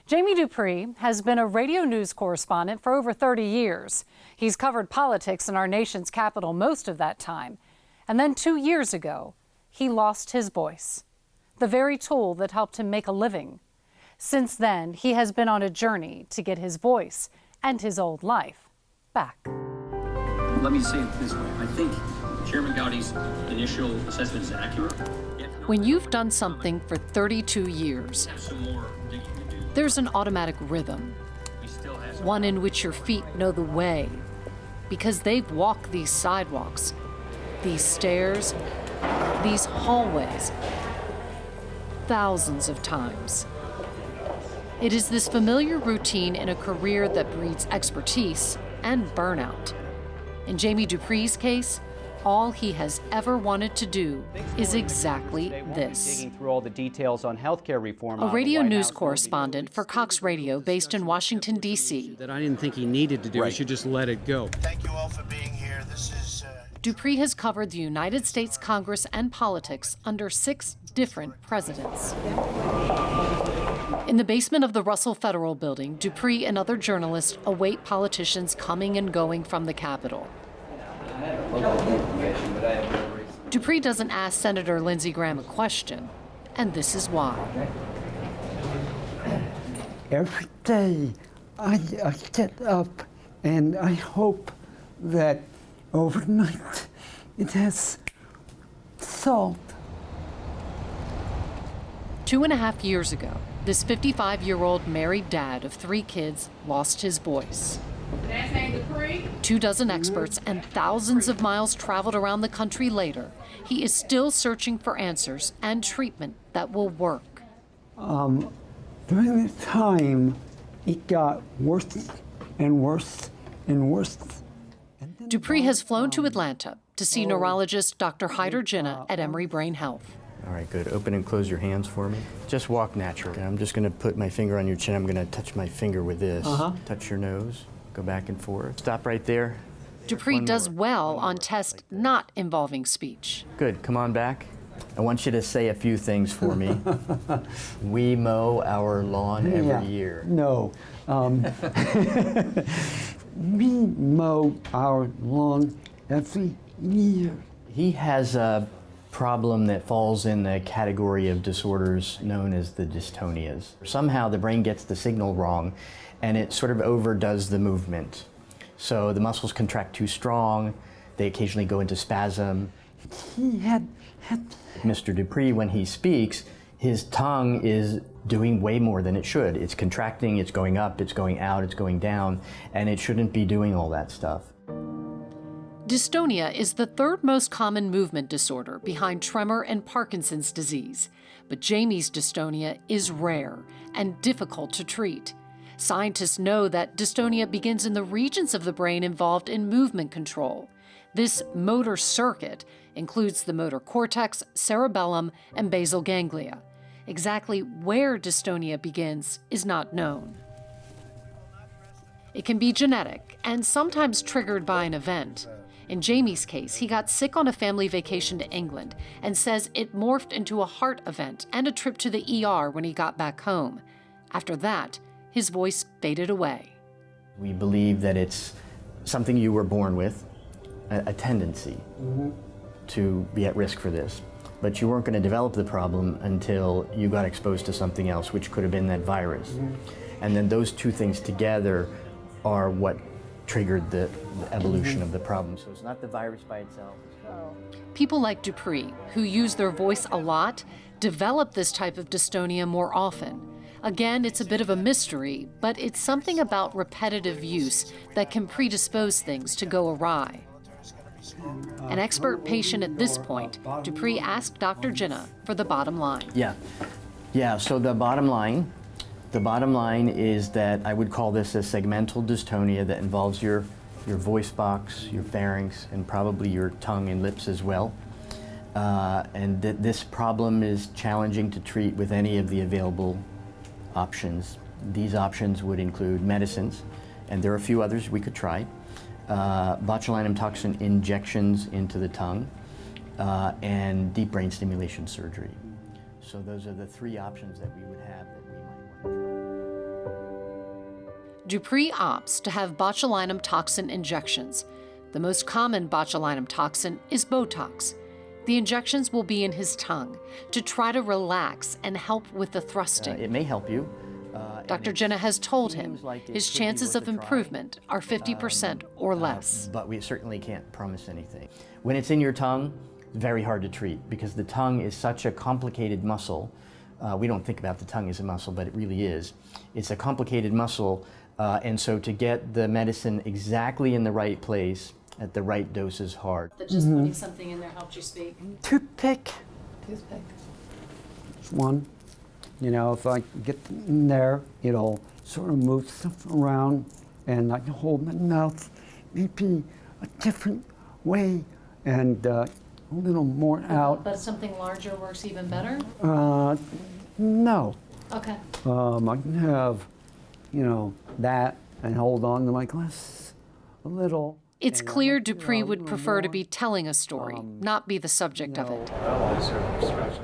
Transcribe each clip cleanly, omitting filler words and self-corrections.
Jamie Dupree has been a radio news correspondent for over 30 years. He's covered politics in our nation's capital most of that time. And then 2 years ago, he lost his voice, the very tool that helped him make a living. Since then, he has been on a journey to get his voice and his old life back. Let me say it this way. I think Chairman Gowdy's initial assessment is accurate. When you've done something for 32 years, there's an automatic rhythm, one in which your feet know the way, because they've walked these sidewalks, these stairs, these hallways, thousands of times. It is this familiar routine in a career that breeds expertise and burnout. In Jamie Dupree's case, all he has ever wanted to do is exactly this. Digging through all the details on healthcare reform. A radio news correspondent for Cox Radio based in Washington, D.C. That I didn't think he needed to do. He should just let it go. Thank you all for being here. This is Dupree has covered the United States Congress and politics under 6 different presidents. In the basement of the Russell Federal Building, Dupree and other journalists await politicians coming and going from the Capitol. Dupree doesn't ask Senator Lindsey Graham a question, and this is why. Every day I get up and I hope that overnight it has solved. 2.5 years ago, this 55-year-old married dad of 3 kids lost his voice. 24 experts and thousands of miles traveled around the country later, he is still searching for answers and treatment that will work. During the time, it got worse and worse and worse. Dupree has flown to Atlanta to see neurologist Dr. Hyder Jinnah at Emory Brain Health. All right, good. Open and close your hands for me. Just walk naturally. I'm just going to put my finger on your chin. I'm going to touch my finger with this. Touch your nose. Go back and forth. Stop right there. Dupree does well on tests not involving speech. Good. Come on back. I want you to say a few things for me. We mow our lawn every year. No. We mow our lawn every year. He has a problem that falls in the category of disorders known as the dystonias. Somehow the brain gets the signal wrong and it sort of overdoes the movement. So the muscles contract too strong, they occasionally go into spasm. He had Mr. Dupree, when he speaks, his tongue is doing way more than it should. It's contracting, it's going up, it's going out, it's going down, and it shouldn't be doing all that stuff. Dystonia is the 3rd most common movement disorder behind tremor and Parkinson's disease. But Jamie's dystonia is rare and difficult to treat. Scientists know that dystonia begins in the regions of the brain involved in movement control. This motor circuit includes the motor cortex, cerebellum, and basal ganglia. Exactly where dystonia begins is not known. It can be genetic and sometimes triggered by an event. In Jamie's case, he got sick on a family vacation to England and says it morphed into a heart event and a trip to the ER when he got back home. After that, his voice faded away. We believe that it's something you were born with, a tendency to be at risk for this. But you weren't going to develop the problem until you got exposed to something else, which could have been that virus. And then those 2 things together are what triggered the evolution of the problem. So it's not the virus by itself. People like Dupree, who use their voice a lot, develop this type of dystonia more often. Again, it's a bit of a mystery, but it's something about repetitive use that can predispose things to go awry. An expert patient at this point, Dupree asked Dr. Jinnah for the bottom line. Yeah, so the bottom line is that I would call this a segmental dystonia that involves your voice box, your pharynx, and probably your tongue and lips as well. And that this problem is challenging to treat with any of the available options. These options would include medicines, and there are a few others we could try. Botulinum toxin injections into the tongue, and deep brain stimulation surgery. So those are the 3 options that we would have that we might want to try. Dupree opts to have botulinum toxin injections. The most common botulinum toxin is Botox. The injections will be in his tongue to try to relax and help with the thrusting. It may help you. Dr. Jenna has told him his chances of improvement are 50% or less. But we certainly can't promise anything. When it's in your tongue, very hard to treat because the tongue is such a complicated muscle. We don't think about the tongue as a muscle, but it really is. It's a complicated muscle, and so to get the medicine exactly in the right place at the right dose is hard. That just putting something in there helped you speak? Toothpick. Toothpick. One. You know, if I get in there, it'll sort of move stuff around and I can hold my mouth maybe a different way and a little more out. But something larger works even better? No. Okay. I can have, you know, that and hold on to my glasses a little. It's clear Dupree would prefer to be telling a story, not be the subject of it.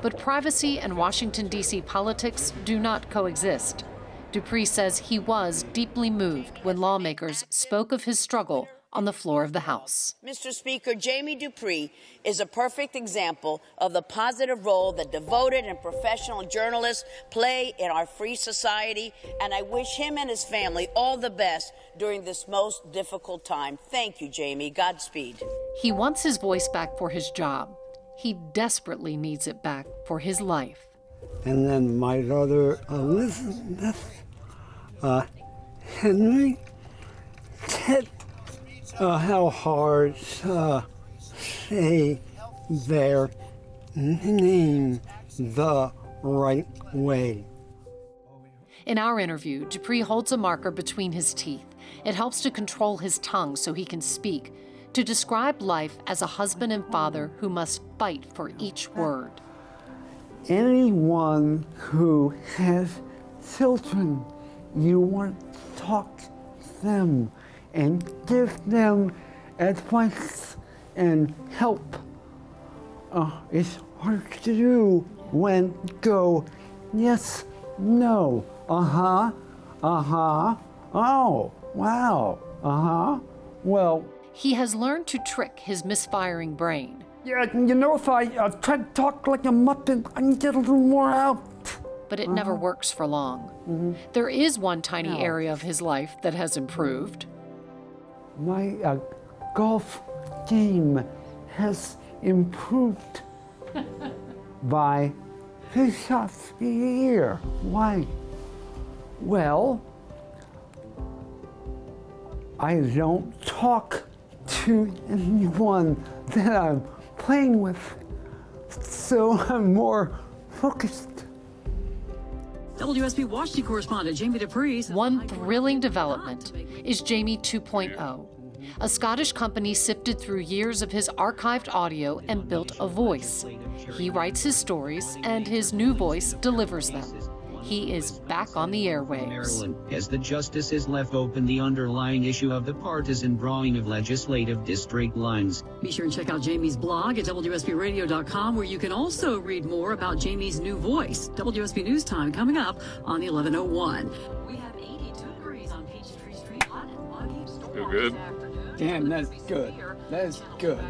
But privacy and Washington, D.C. politics do not coexist. Dupree says he was deeply moved when lawmakers spoke of his struggle on the floor of the House. Mr. Speaker, Jamie Dupree is a perfect example of the positive role that devoted and professional journalists play in our free society, and I wish him and his family all the best during this most difficult time. Thank you, Jamie. Godspeed. He wants his voice back for his job. He desperately needs it back for his life. And then my daughter Elizabeth, Henry, Ted, how hard say their name the right way. In our interview, Dupree holds a marker between his teeth. It helps to control his tongue so he can speak, to describe life as a husband and father who must fight for each word. Anyone who has children, you want to talk to them and give them advice and help. It's hard to do when you go, yes, no, oh, wow, well. He has learned to trick his misfiring brain. Yeah, you know, if I try to talk like a muppet, I can get a little more out. But it never works for long. There is one tiny area of his life that has improved. My golf game has improved by 2 shots a year. Why? Well, I don't talk to anyone that I'm playing with, so I'm more focused. WSB Washington correspondent Jamie Dupree. One thrilling development is Jamie 2.0. A Scottish company sifted through years of his archived audio and built a voice. He writes his stories, and his new voice delivers them. He is back on the airwaves. Maryland, as the justices left open the underlying issue of the partisan drawing of legislative district lines. Be sure and check out Jamie's blog at WSBRadio.com, where you can also read more about Jamie's new voice. WSB News Time coming up on 11:01. We have 82 degrees on Peachtree Street. Hot and muggy. Feel good? Damn, that's good. That's good.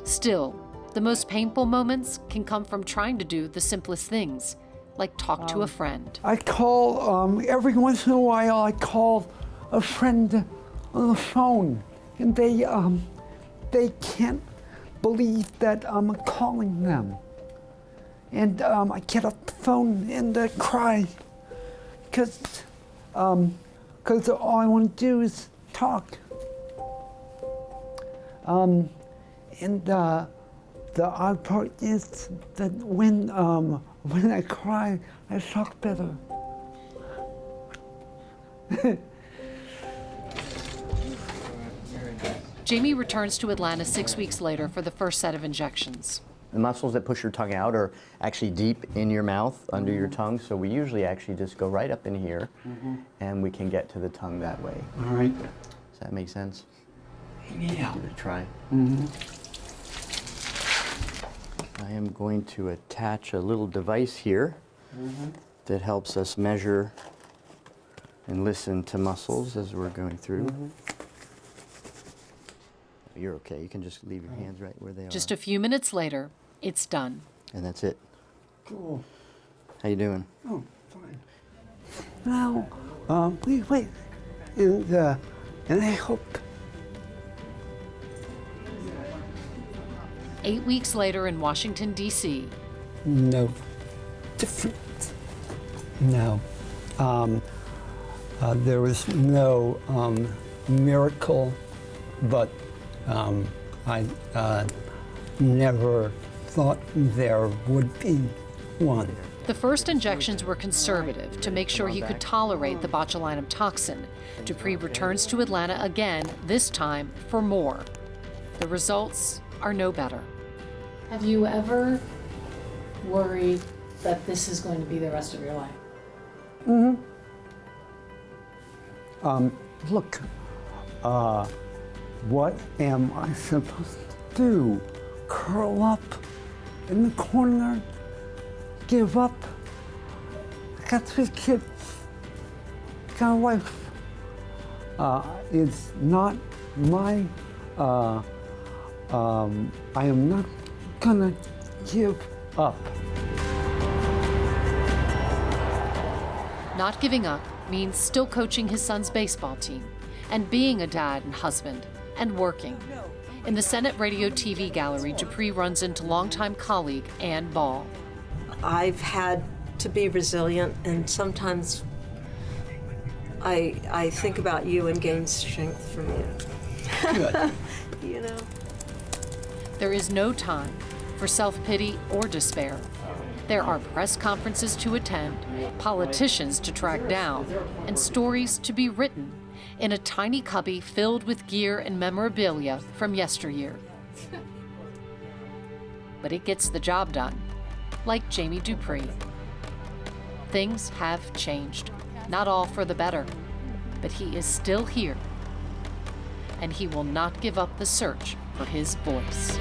Still, the most painful moments can come from trying to do the simplest things, like talk to a friend. I call, every once in a while, I call a friend on the phone, and they can't believe that I'm calling them. And I get off the phone and I cry, because all I want to do is talk. And the odd part is that when I cry, I talk better. Jamie returns to Atlanta 6 weeks later for the first set of injections. The muscles that push your tongue out are actually deep in your mouth, under your tongue, so we usually actually just go right up in here, and we can get to the tongue that way. All right. Does that make sense? Yeah. Give it a try. I am going to attach a little device here that helps us measure and listen to muscles as we're going through. You're okay. You can just leave your hands right where they are. Just a few minutes later, it's done. And that's it. Cool. How you doing? Oh, fine. Now, wait. And I hope. 8 weeks later in Washington, D.C., No different. No. There was no miracle, but I never thought there would be one. the first injections were conservative to make sure he could tolerate the botulinum toxin. Dupree returns to Atlanta again, this time for more. The results are no better. Have you ever worried that this is going to be the rest of your life? Look, what am I supposed to do? Curl up in the corner? Give up? I got 3 kids. Got a wife. It's not my, I am not gonna give up. Not giving up means still coaching his son's baseball team and being a dad and husband and working. In the Senate Radio TV gallery, Dupree runs into longtime colleague Ann Ball. I've had to be resilient, and sometimes I think about you and gain strength from you. Good. You know? There is no time for self-pity or despair. There are press conferences to attend, politicians to track down, and stories to be written in a tiny cubby filled with gear and memorabilia from yesteryear. But it gets the job done, like Jamie Dupree. Things have changed, not all for the better, but he is still here, and he will not give up the search for his voice.